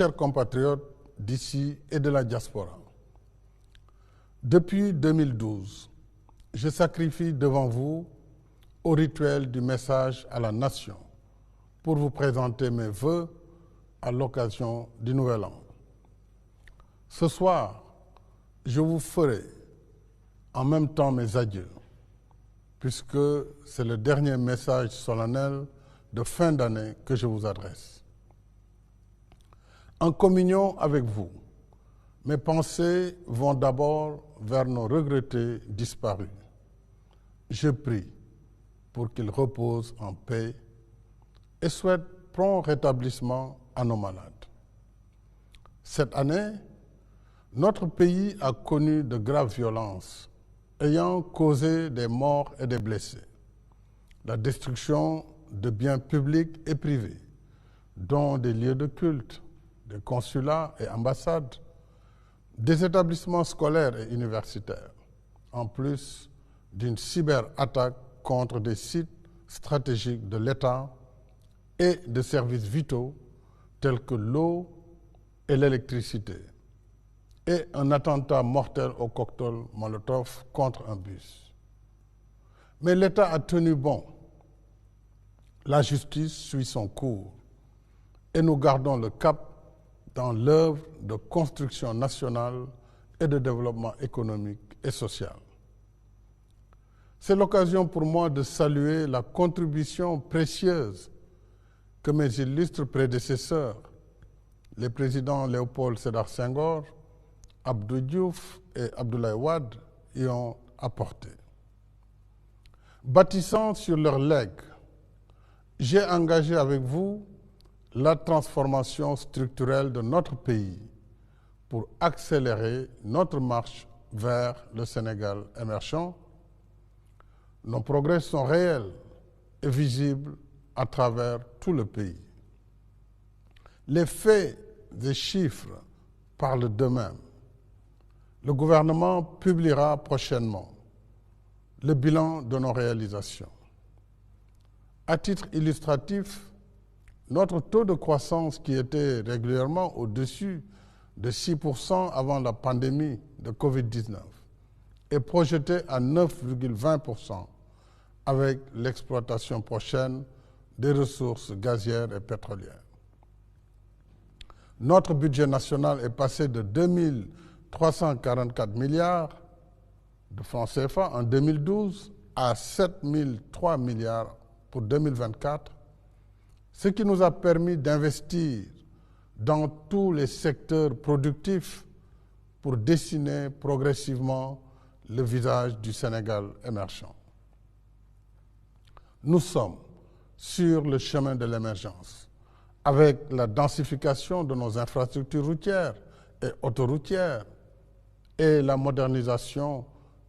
chers compatriotes d'ici et de la diaspora, depuis 2012, je sacrifie devant vous au rituel du message à la nation pour vous présenter mes vœux à l'occasion du Nouvel An. Ce soir, je vous ferai en même temps mes adieux, puisque c'est le dernier message solennel de fin d'année que je vous adresse. En communion avec vous, mes pensées vont d'abord vers nos regrettés disparus. Je prie pour qu'ils reposent en paix et souhaite prompt rétablissement à nos malades. Cette année, notre pays a connu de graves violences ayant causé des morts et des blessés, la destruction de biens publics et privés, dont des lieux de culte, des consulats et ambassades, des établissements scolaires et universitaires, en plus d'une cyberattaque contre des sites stratégiques de l'État et de services vitaux tels que l'eau et l'électricité, et un attentat mortel au cocktail Molotov contre un bus. Mais l'État a tenu bon. La justice suit son cours et nous gardons le cap dans l'œuvre de construction nationale et de développement économique et social. C'est l'occasion pour moi de saluer la contribution précieuse que mes illustres prédécesseurs, les présidents Léopold Sédar Senghor, Abdou Diouf et Abdoulaye Wade, y ont apporté. Bâtissant sur leur legs, j'ai engagé avec vous la transformation structurelle de notre pays pour accélérer notre marche vers le Sénégal émergent. Nos progrès sont réels et visibles à travers tout le pays. Les faits et chiffres parlent d'eux-mêmes. Le gouvernement publiera prochainement le bilan de nos réalisations. À titre illustratif, notre taux de croissance, qui était régulièrement au-dessus de 6% avant la pandémie de Covid-19, est projeté à 9,20% avec l'exploitation prochaine des ressources gazières et pétrolières. Notre budget national est passé de 2344 milliards de francs CFA en 2012 à 7003 milliards pour 2024, ce qui nous a permis d'investir dans tous les secteurs productifs pour dessiner progressivement le visage du Sénégal émergent. Nous sommes sur le chemin de l'émergence, avec la densification de nos infrastructures routières et autoroutières et la modernisation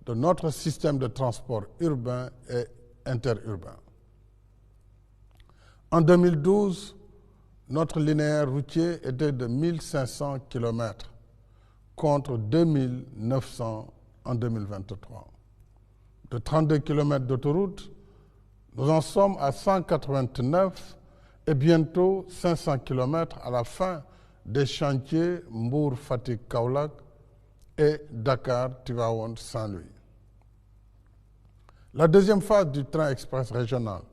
de notre système de transport urbain et interurbain. En 2012, notre linéaire routier était de 1500 km contre 2900 en 2023. De 32 km d'autoroute, nous en sommes à 189 et bientôt 500 km à la fin des chantiers Mbour-Fatick-Kaolack et Dakar-Tivaouane-Saint-Louis. La deuxième phase du train express régional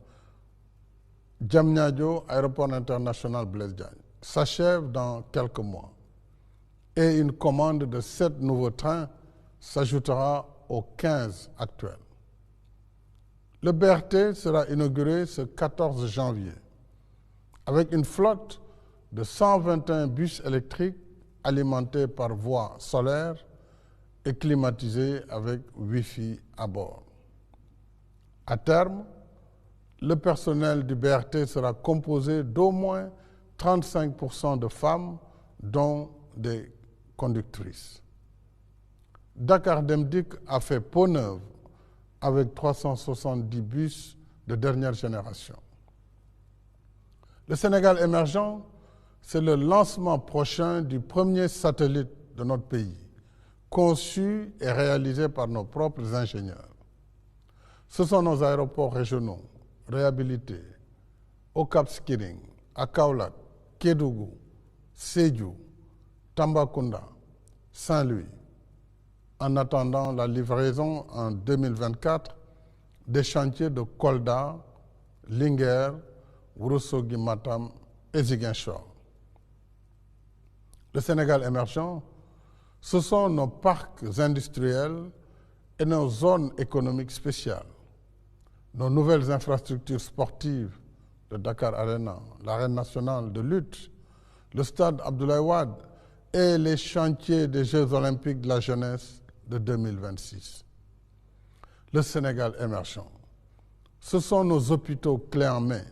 Diamniadio, aéroport international Blaise Diagne, s'achève dans quelques mois et une commande de 7 nouveaux trains s'ajoutera aux 15 actuels. Le BRT sera inauguré ce 14 janvier avec une flotte de 121 bus électriques alimentés par voie solaire et climatisés avec Wi-Fi à bord. À terme, le personnel du BRT sera composé d'au moins 35% de femmes, dont des conductrices. Dakar Dem Dikk a fait peau neuve avec 370 bus de dernière génération. Le Sénégal émergent, c'est le lancement prochain du premier satellite de notre pays, conçu et réalisé par nos propres ingénieurs. Ce sont nos aéroports régionaux, réhabilités, au Cap Skirring, à Kaolack, Kédougou, Sédhiou, Tambacounda, Saint-Louis, en attendant la livraison en 2024 des chantiers de Kolda, Linguère, Ourossogui, Matam et Ziguinchor. Le Sénégal émergent, ce sont nos parcs industriels et nos zones économiques spéciales, nos nouvelles infrastructures sportives, le Dakar Arena, l'arène nationale de lutte, le stade Abdoulaye Wade et les chantiers des Jeux olympiques de la jeunesse de 2026. Le Sénégal émergent, ce sont nos hôpitaux clés en main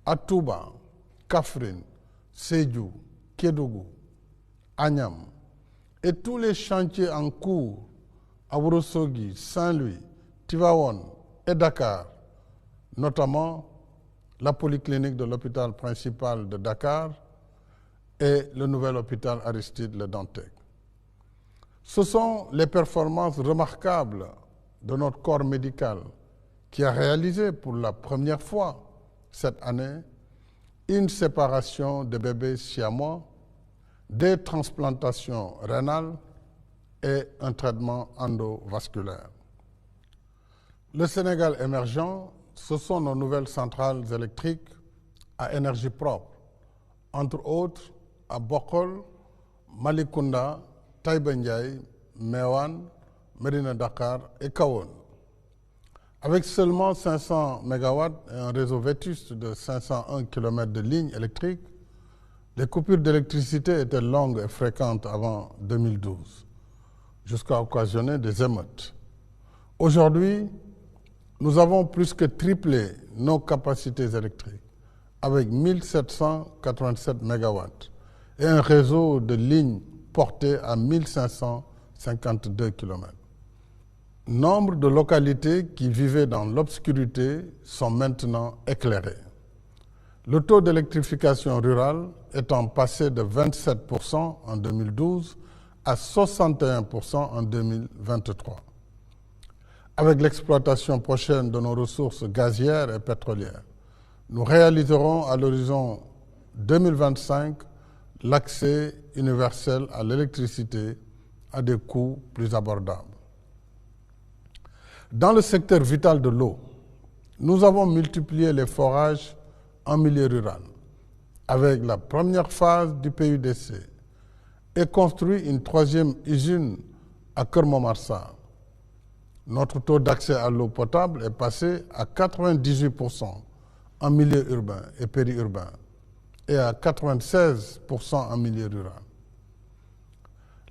à Touba, Kaffrine, Sédhiou, Kédougou, Agnam et tous les chantiers en cours à Ourossogui, Saint-Louis, Tivaouane et Dakar, notamment la polyclinique de l'hôpital principal de Dakar et le nouvel hôpital Aristide Le Dantec. Ce sont les performances remarquables de notre corps médical qui a réalisé pour la première fois cette année une séparation de bébés siamois, des transplantations rénales et un traitement endovasculaire. Le Sénégal émergent, ce sont nos nouvelles centrales électriques à énergie propre, entre autres à Bokol, Malicounda, Taïba Ndiaye, Meouane, Médina Dakar et Kahone. Avec seulement 500 MW et un réseau vétuste de 501 km de lignes électriques, les coupures d'électricité étaient longues et fréquentes avant 2012, jusqu'à occasionner des émeutes. Aujourd'hui, nous avons plus que triplé nos capacités électriques, avec 1787 MW et un réseau de lignes porté à 1552 km. Nombre de localités qui vivaient dans l'obscurité sont maintenant éclairées. Le taux d'électrification rurale étant passé de 27% en 2012 à 61% en 2023. Avec l'exploitation prochaine de nos ressources gazières et pétrolières, nous réaliserons à l'horizon 2025 l'accès universel à l'électricité à des coûts plus abordables. Dans le secteur vital de l'eau, nous avons multiplié les forages en milieu rural avec la première phase du PUDC et construit une troisième usine à Keur-Momar-Sarr. Notre taux d'accès à l'eau potable est passé à 98% en milieu urbain et périurbain et à 96% en milieu rural.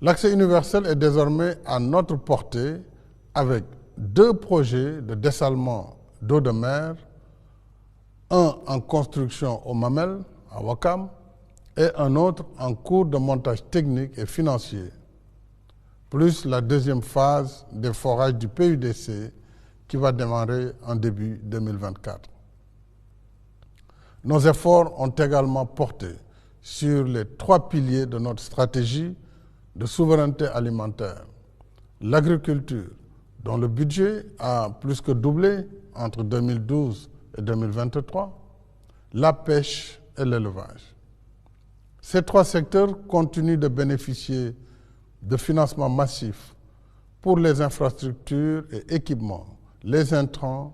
L'accès universel est désormais à notre portée avec 2 projets de dessalement d'eau de mer, un en construction au Mamel, à Ouakam, et un autre en cours de montage technique et financier, plus la deuxième phase des forages du PUDC qui va démarrer en début 2024. Nos efforts ont également porté sur les 3 piliers de notre stratégie de souveraineté alimentaire, l'agriculture, dont le budget a plus que doublé entre 2012 et 2023, la pêche et l'élevage. Ces 3 secteurs continuent de bénéficier de financements massifs pour les infrastructures et équipements, les intrants,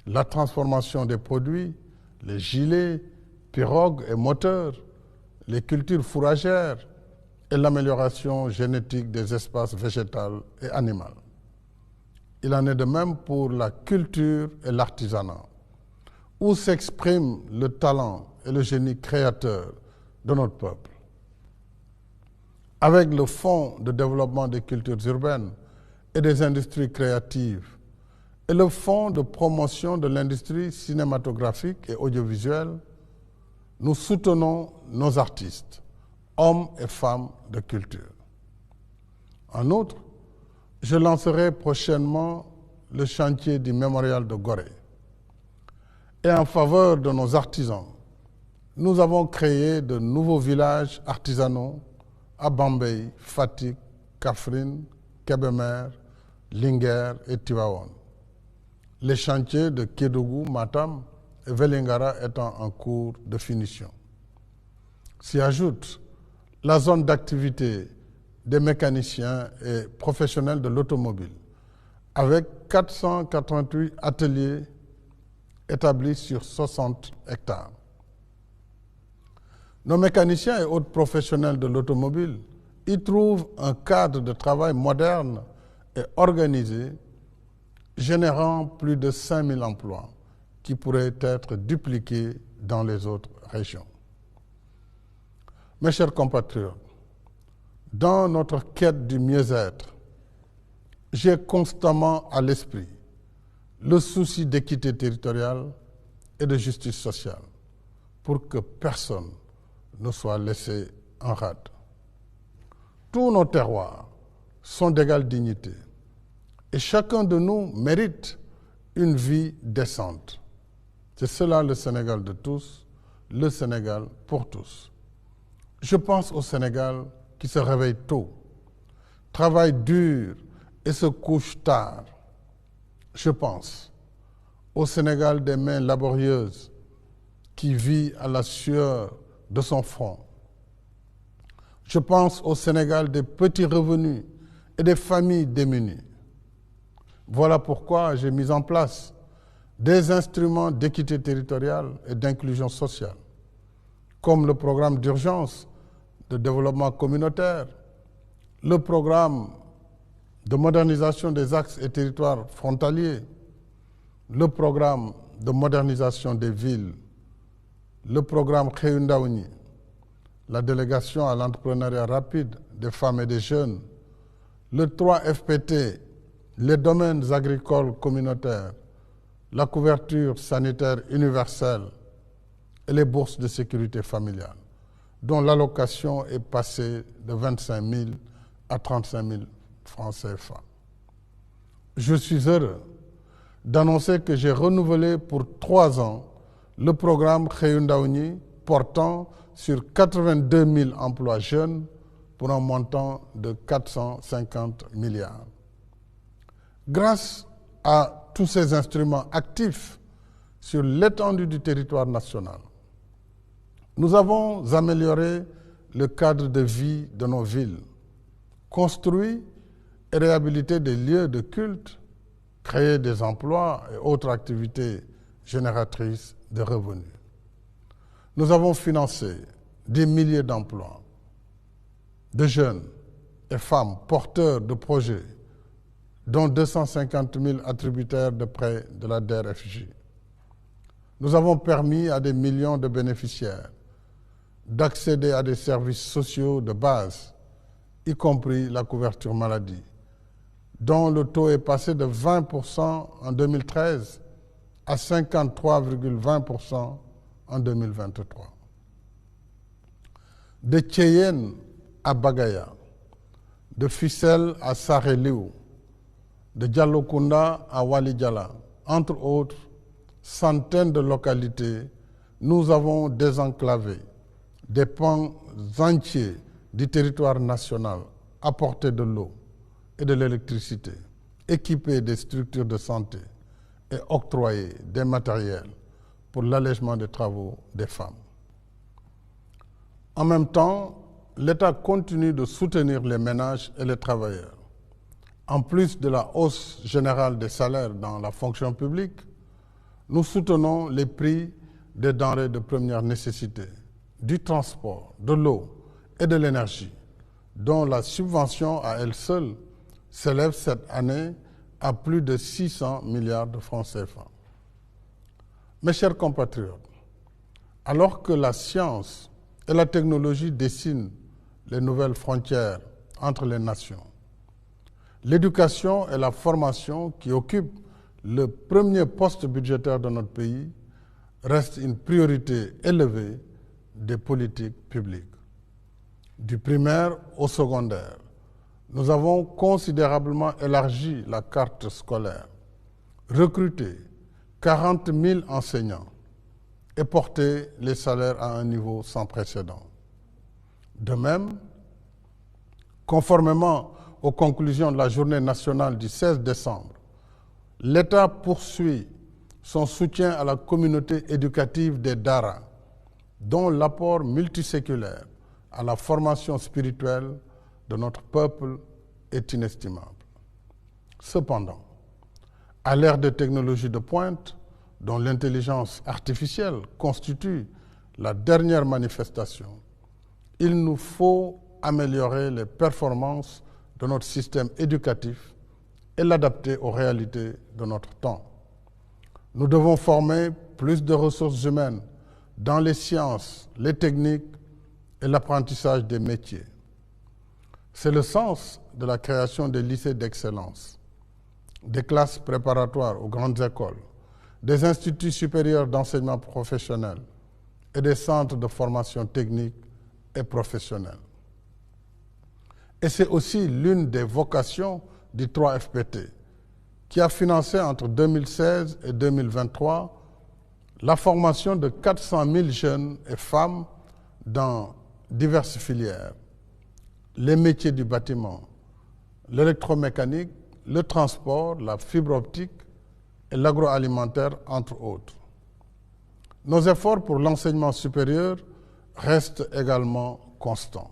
la transformation des produits, les gilets, pirogues et moteurs, les cultures fourragères et l'amélioration génétique des espaces végétaux et animaux. Il en est de même pour la culture et l'artisanat, où s'exprime le talent et le génie créateur de notre peuple. Avec le Fonds de développement des cultures urbaines et des industries créatives et le Fonds de promotion de l'industrie cinématographique et audiovisuelle, nous soutenons nos artistes, hommes et femmes de culture. En outre, je lancerai prochainement le chantier du mémorial de Gorée. Et en faveur de nos artisans, nous avons créé de nouveaux villages artisanaux à Bambey, Fatick, Kaffrine, Kébémer, Linguère et Tivaouane. Les chantiers de Kédougou, Matam et Vélingara étant en cours de finition. S'y ajoute la zone d'activité des mécaniciens et professionnels de l'automobile, avec 488 ateliers établis sur 60 hectares. Nos mécaniciens et autres professionnels de l'automobile y trouvent un cadre de travail moderne et organisé, générant plus de 5000 emplois qui pourraient être dupliqués dans les autres régions. Mes chers compatriotes, dans notre quête du mieux-être, j'ai constamment à l'esprit le souci d'équité territoriale et de justice sociale pour que personne ne soit laissé en rade. Tous nos terroirs sont d'égale dignité et chacun de nous mérite une vie décente. C'est cela le Sénégal de tous, le Sénégal pour tous. Je pense au Sénégal qui se réveille tôt, travaille dur et se couche tard. Je pense au Sénégal des mains laborieuses qui vit à la sueur de son front. Je pense au Sénégal des petits revenus et des familles démunies. Voilà pourquoi j'ai mis en place des instruments d'équité territoriale et d'inclusion sociale, comme le programme d'urgence de développement communautaire, le programme de modernisation des axes et territoires frontaliers, le programme de modernisation des villes, le programme Xëyu Ndaw ñi, la délégation à l'entrepreneuriat rapide des femmes et des jeunes, le 3FPT, les domaines agricoles communautaires, la couverture sanitaire universelle et les bourses de sécurité familiale, dont l'allocation est passée de 25 000 à 35 000 francs CFA. Je suis heureux d'annoncer que j'ai renouvelé pour 3 ans le programme Xëyu Ndaw ñi portant sur 82 000 emplois jeunes pour un montant de 450 milliards. Grâce à tous ces instruments actifs sur l'étendue du territoire national, nous avons amélioré le cadre de vie de nos villes, construit et réhabilité des lieux de culte, créé des emplois et autres activités génératrices de revenus. Nous avons financé des milliers d'emplois de jeunes et femmes porteurs de projets, dont 250 000 attributaires de prêts de la DER/FJ. Nous avons permis à des millions de bénéficiaires d'accéder à des services sociaux de base, y compris la couverture maladie, dont le taux est passé de 20% en 2013 à 53,20% en 2023. De Thiéyène à Bagaya, de Fissel à Saré-Liou, de Diallokounda à Wali-Diala, entre autres centaines de localités, nous avons désenclavé des pans entiers du territoire national, apporté de l'eau et de l'électricité, équipé des structures de santé et octroyé des matériels pour l'allègement des travaux des femmes. En même temps, l'État continue de soutenir les ménages et les travailleurs. En plus de la hausse générale des salaires dans la fonction publique, nous soutenons les prix des denrées de première nécessité, du transport, de l'eau et de l'énergie, dont la subvention à elle seule s'élève cette année à plus de 600 milliards de francs CFA. Mes chers compatriotes, alors que la science et la technologie dessinent les nouvelles frontières entre les nations, l'éducation et la formation, qui occupent le premier poste budgétaire de notre pays, restent une priorité élevée des politiques publiques. Du primaire au secondaire, nous avons considérablement élargi la carte scolaire, recruté 40 000 enseignants et porté les salaires à un niveau sans précédent. De même, conformément aux conclusions de la journée nationale du 16 décembre, l'État poursuit son soutien à la communauté éducative des Dara, dont l'apport multiséculaire à la formation spirituelle de notre peuple est inestimable. Cependant, à l'ère des technologies de pointe, dont l'intelligence artificielle constitue la dernière manifestation, il nous faut améliorer les performances de notre système éducatif et l'adapter aux réalités de notre temps. Nous devons former plus de ressources humaines dans les sciences, les techniques et l'apprentissage des métiers. C'est le sens de la création des lycées d'excellence, des classes préparatoires aux grandes écoles, des instituts supérieurs d'enseignement professionnel et des centres de formation technique et professionnelle. Et c'est aussi l'une des vocations du 3FPT, qui a financé entre 2016 et 2023 la formation de 400 000 jeunes et femmes dans diverses filières, les métiers du bâtiment, l'électromécanique, le transport, la fibre optique et l'agroalimentaire, entre autres. Nos efforts pour l'enseignement supérieur restent également constants.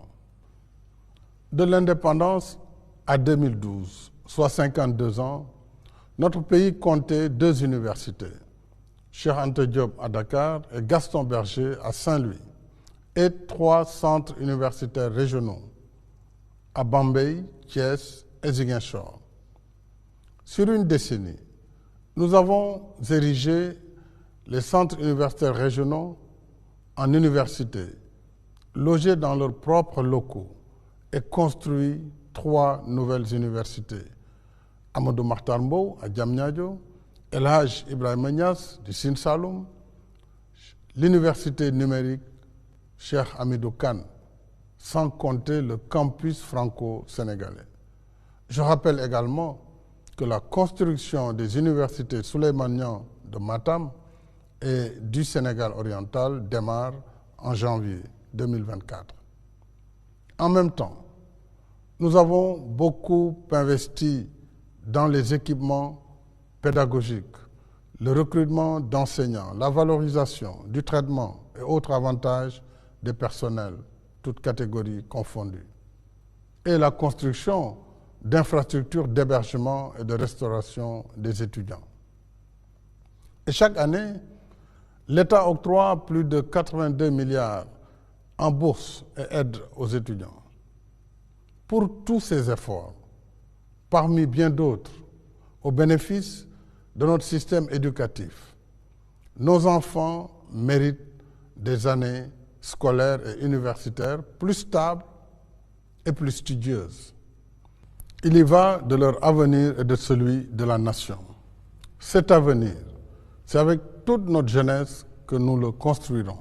De l'indépendance à 2012, soit 52 ans, notre pays comptait 2 universités, Cheikh Anta Diop à Dakar et Gaston Berger à Saint-Louis, et 3 centres universitaires régionaux à Bambey, Thiès et Ziguinchor. Sur une décennie, nous avons érigé les centres universitaires régionaux en universités, logés dans leurs propres locaux et construit 3 nouvelles universités. Amadou Mahtar Mbow à Diamniadio, El Hadj Ibrahima Niass du Sine Saloum, l'université numérique Cheikh Hamidou Kane, sans compter le campus franco-sénégalais. Je rappelle également que la construction des universités Souleymane Niang de Matam et du Sénégal oriental démarre en janvier 2024. En même temps, nous avons beaucoup investi dans les équipements pédagogiques, le recrutement d'enseignants, la valorisation du traitement et autres avantages des personnels, toutes catégories confondues, et la construction d'infrastructures d'hébergement et de restauration des étudiants. Et chaque année, l'État octroie plus de 82 milliards en bourses et aides aux étudiants. Pour tous ces efforts, parmi bien d'autres, au bénéfice de notre système éducatif, nos enfants méritent des années scolaires et universitaires plus stables et plus studieuses. Il y va de leur avenir et de celui de la nation. Cet avenir, c'est avec toute notre jeunesse que nous le construirons,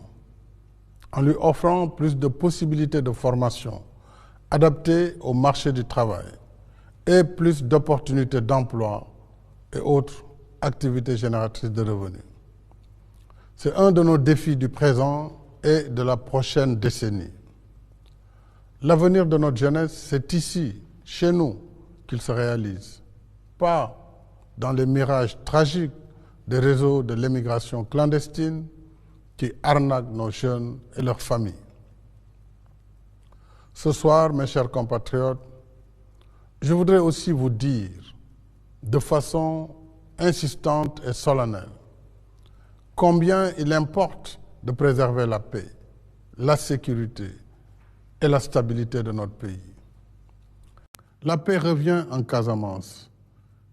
en lui offrant plus de possibilités de formation adaptées au marché du travail et plus d'opportunités d'emploi et autres activités génératrices de revenus. C'est un de nos défis du présent et de la prochaine décennie. L'avenir de notre jeunesse, c'est ici, chez nous, qu'il se réalise, pas dans les mirages tragiques des réseaux de l'émigration clandestine qui arnaquent nos jeunes et leurs familles. Ce soir, mes chers compatriotes, je voudrais aussi vous dire de façon insistante et solennelle combien il importe de préserver la paix, la sécurité et la stabilité de notre pays. La paix revient en Casamance,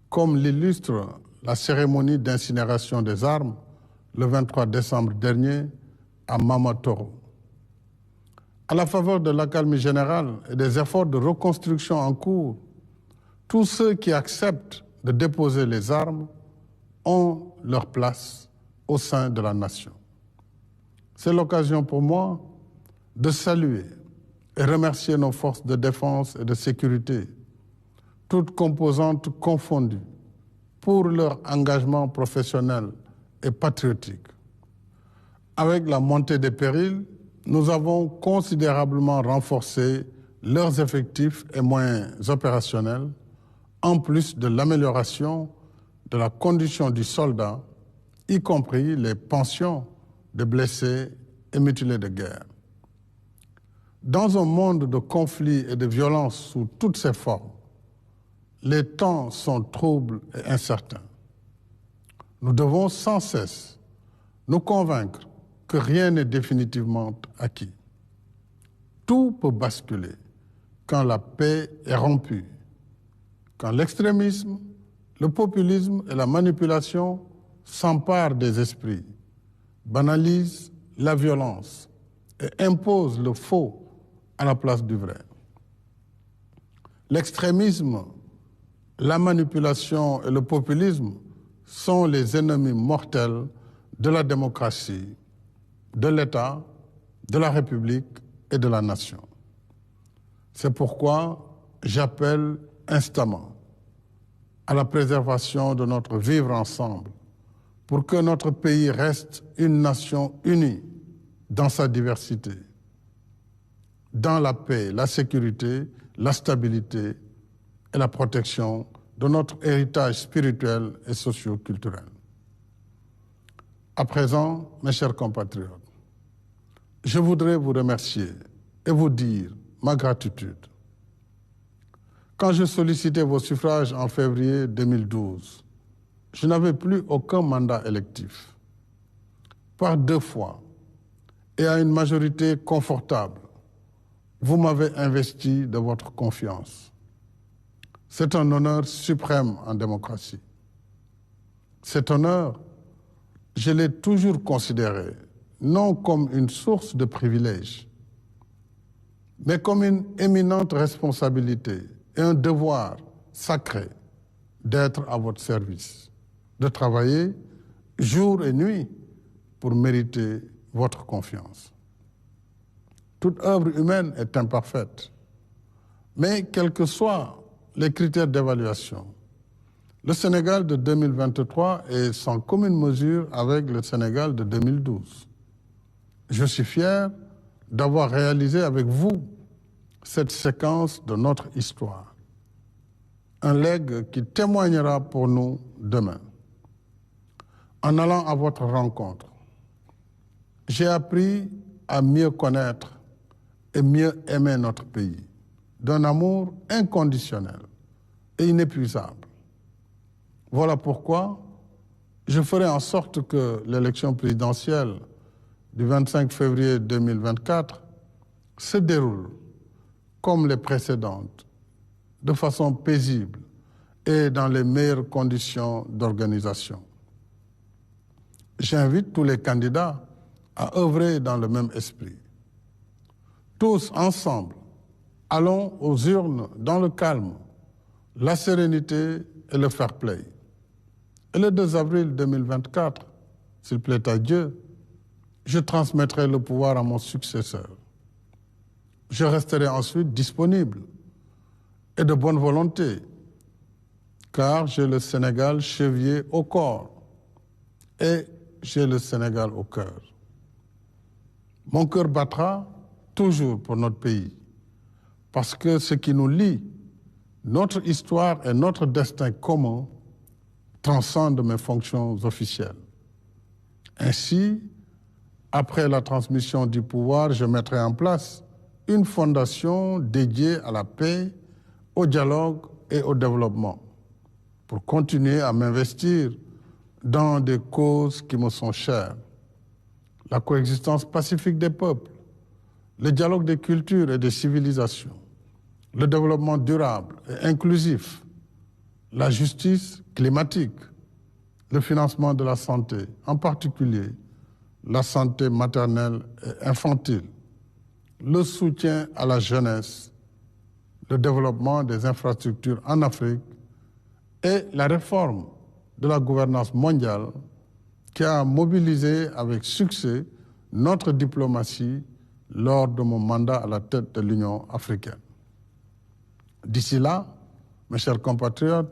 comme l'illustre la cérémonie d'incinération des armes le 23 décembre dernier à Mamatoro. À la faveur de l'accalmie générale et des efforts de reconstruction en cours, tous ceux qui acceptent de déposer les armes ont leur place au sein de la nation. C'est l'occasion pour moi de saluer et remercier nos forces de défense et de sécurité, toutes composantes confondues, pour leur engagement professionnel et patriotique. Avec la montée des périls, nous avons considérablement renforcé leurs effectifs et moyens opérationnels, en plus de l'amélioration de la condition du soldat, y compris les pensions de blessés et mutilés de guerre. Dans un monde de conflits et de violences sous toutes ses formes, les temps sont troubles et incertains. Nous devons sans cesse nous convaincre que rien n'est définitivement acquis. Tout peut basculer quand la paix est rompue, quand l'extrémisme, le populisme et la manipulation s'emparent des esprits, banalisent la violence et imposent le faux à la place du vrai. L'extrémisme, la manipulation et le populisme sont les ennemis mortels de la démocratie, de l'État, de la République et de la nation. C'est pourquoi j'appelle instamment à la préservation de notre vivre ensemble pour que notre pays reste une nation unie dans sa diversité, dans la paix, la sécurité, la stabilité et la protection de notre héritage spirituel et socio-culturel. À présent, mes chers compatriotes, je voudrais vous remercier et vous dire ma gratitude. Quand je sollicitais vos suffrages en février 2012, je n'avais plus aucun mandat électif. Par 2 fois, et à une majorité confortable, vous m'avez investi de votre confiance. C'est un honneur suprême en démocratie. Cet honneur, je l'ai toujours considéré non comme une source de privilèges, mais comme une éminente responsabilité et un devoir sacré d'être à votre service, de travailler jour et nuit pour mériter votre confiance. Toute œuvre humaine est imparfaite, mais quels que soient les critères d'évaluation, le Sénégal de 2023 est sans commune mesure avec le Sénégal de 2012. Je suis fier d'avoir réalisé avec vous cette séquence de notre histoire, un legs qui témoignera pour nous demain. En allant à votre rencontre, j'ai appris à mieux connaître et mieux aimer notre pays, d'un amour inconditionnel et inépuisable. Voilà pourquoi je ferai en sorte que l'élection présidentielle du 25 février 2024 se déroule comme les précédentes, de façon paisible et dans les meilleures conditions d'organisation. J'invite tous les candidats à œuvrer dans le même esprit. Tous ensemble, allons aux urnes dans le calme, la sérénité et le fair play. Et le 2 avril 2024, s'il plaît à Dieu, je transmettrai le pouvoir à mon successeur. Je resterai ensuite disponible et de bonne volonté, car j'ai le Sénégal chevillé au corps et j'ai le Sénégal au cœur. Mon cœur battra toujours pour notre pays, parce que ce qui nous lie, notre histoire et notre destin commun, transcendent mes fonctions officielles. Ainsi, après la transmission du pouvoir, je mettrai en place une fondation dédiée à la paix, au dialogue et au développement, pour continuer à m'investir dans des causes qui me sont chères. La coexistence pacifique des peuples, le dialogue des cultures et des civilisations, le développement durable et inclusif, la justice climatique, le financement de la santé, en particulier la santé maternelle et infantile, le soutien à la jeunesse, le développement des infrastructures en Afrique et la réforme de la gouvernance mondiale qui a mobilisé avec succès notre diplomatie lors de mon mandat à la tête de l'Union africaine. D'ici là, mes chers compatriotes,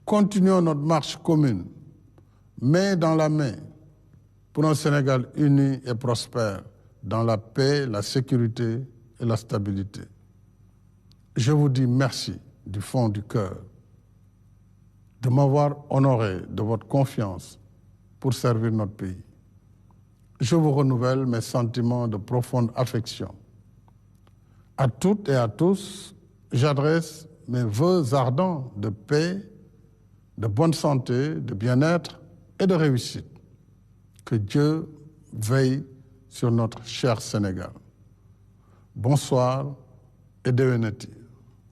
continuons notre marche commune, main dans la main, pour un Sénégal uni et prospère, dans la paix, la sécurité et la stabilité. Je vous dis merci du fond du cœur de m'avoir honoré de votre confiance pour servir notre pays. Je vous renouvelle mes sentiments de profonde affection À toutes et à tous, j'adresse mes vœux ardents de paix, de bonne santé, de bien-être et de réussite. Que Dieu veille sur notre cher Sénégal. Bonsoir et déwénati.